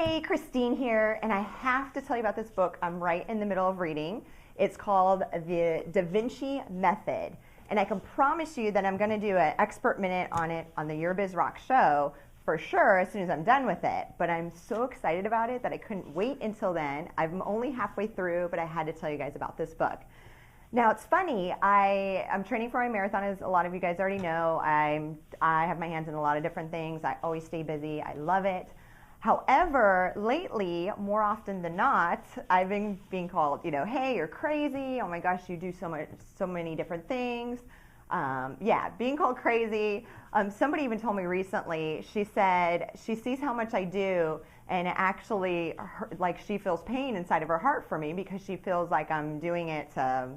Hey, Christine here, and I have to tell you about this book I'm right in the middle of reading. It's called The Divinci Method, and I can promise you that I'm going to do an expert minute on it on the Your Biz Rock show for sure as soon as I'm done with it, but I'm so excited about it that I couldn't wait until then. I'm only halfway through, but I had to tell you guys about this book. Now, it's funny, I'm training for my marathon, as a lot of you guys already know. I have my hands in a lot of different things. I always stay busy. I love it. However, lately, more often than not, I've been being called, hey, you're crazy. Oh my gosh, you do so many different things. Being called crazy. Somebody even told me recently, she said she sees how much I do, and actually, like, she feels pain inside of her heart for me because she feels like I'm doing it to,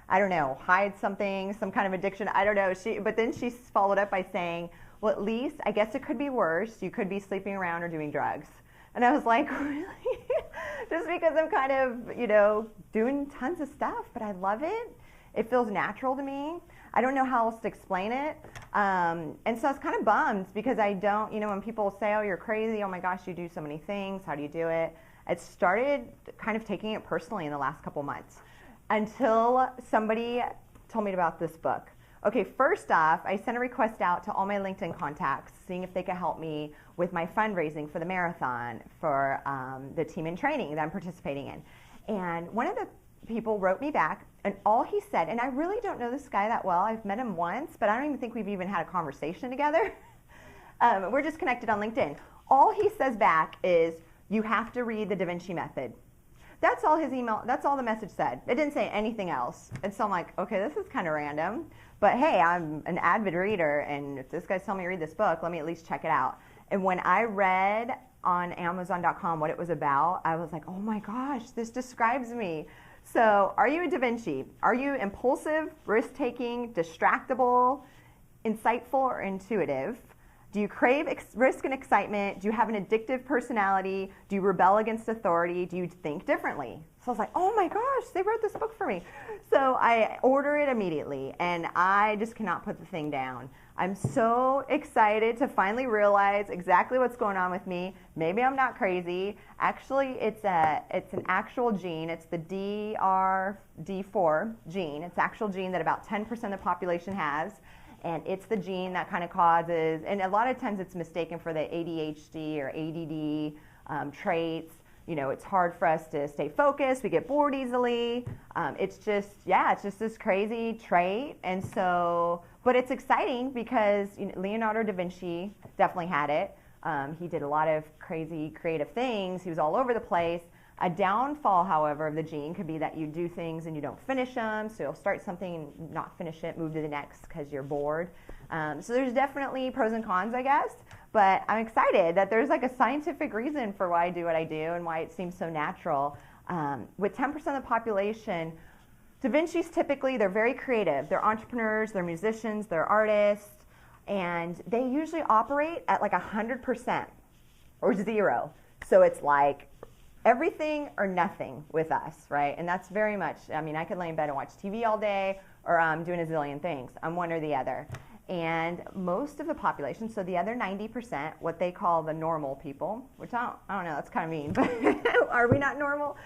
I don't know, hide something, some kind of addiction. I don't know. But then she followed up by saying, well, at least, I guess it could be worse. You could be sleeping around or doing drugs. And I was like, really? Just because I'm kind of, doing tons of stuff, but I love it. It feels natural to me. I don't know how else to explain it. And so I was kind of bummed because I don't, when people say, oh, you're crazy, oh my gosh, you do so many things, how do you do it? I started kind of taking it personally in the last couple months until somebody told me about this book. Okay, first off, I sent a request out to all my LinkedIn contacts, seeing if they could help me with my fundraising for the marathon for the team in training that I'm participating in. And one of the people wrote me back, and all he said, and I really don't know this guy that well. I've met him once, but I don't even think we've even had a conversation together. We're just connected on LinkedIn. All he says back is, you have to read the Divinci Method. That's all his email, that's all the message said. It didn't say anything else. And so I'm like, okay, this is kind of random. But hey, I'm an avid reader, and if this guy's telling me to read this book, let me at least check it out. And when I read on Amazon.com what it was about, I was like, oh my gosh, this describes me. So are you a Da Vinci? Are you impulsive, risk-taking, distractible, insightful, or intuitive? Do you crave risk and excitement? Do you have an addictive personality? Do you rebel against authority? Do you think differently? So I was like, oh my gosh, they wrote this book for me. So I order it immediately, and I just cannot put the thing down. I'm so excited to finally realize exactly what's going on with me. Maybe I'm not crazy. Actually, it's an actual gene. It's the D4 gene. It's an actual gene that about 10% of the population has. And it's the gene that kind of causes, and a lot of times it's mistaken for the ADHD or ADD traits. It's hard for us to stay focused. We get bored easily. It's just this crazy trait. And so, but it's exciting because Leonardo da Vinci definitely had it. He did a lot of crazy creative things. He was all over the place. A downfall, however, of the gene could be that you do things and you don't finish them. So you'll start something and not finish it, move to the next because you're bored. So there's definitely pros and cons, I guess. But I'm excited that there's like a scientific reason for why I do what I do and why it seems so natural. With 10% of the population, Da Vinci's typically, they're very creative. They're entrepreneurs, they're musicians, they're artists, and they usually operate at like 100% or zero. So it's like everything or nothing with us, right? And that's very much, I could lay in bed and watch TV all day, or I'm doing a zillion things. I'm one or the other. And most of the population, so the other 90%, what they call the normal people, which I don't know, that's kind of mean, but are we not normal?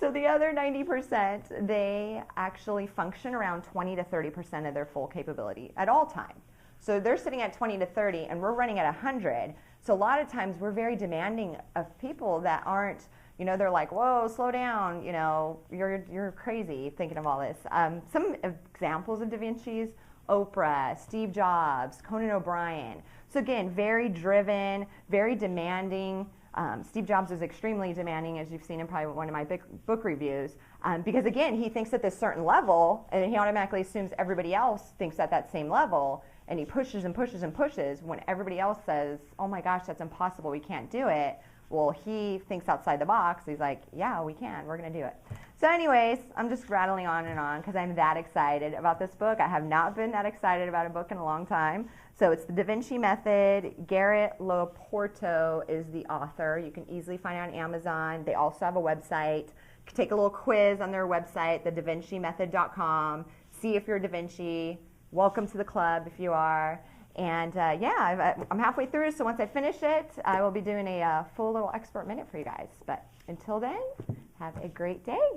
So the other 90%, they actually function around 20 to 30% of their full capability at all times. So they're sitting at 20 to 30, and we're running at 100. So a lot of times we're very demanding of people that aren't, they're like, whoa, slow down, you're crazy thinking of all this. Some examples of Da Vinci's: Oprah, Steve Jobs, Conan O'Brien. So again, very driven, very demanding. Steve Jobs is extremely demanding, as you've seen in probably one of my book reviews, because again, he thinks at this certain level, and he automatically assumes everybody else thinks at that same level, and he pushes and pushes and pushes when everybody else says, oh my gosh, that's impossible, we can't do it. Well, he thinks outside the box. He's like, yeah, we can. We're going to do it. So anyways, I'm just rattling on and on because I'm that excited about this book. I have not been that excited about a book in a long time. So it's the Divinci Method. Garrett Loporto is the author. You can easily find it on Amazon. They also have a website. You can take a little quiz on their website, thedivincimethod.com. See if you're a Da Vinci. Welcome to the club if you are. And yeah, I'm halfway through, so once I finish it, I will be doing a full little expert minute for you guys. But until then, have a great day.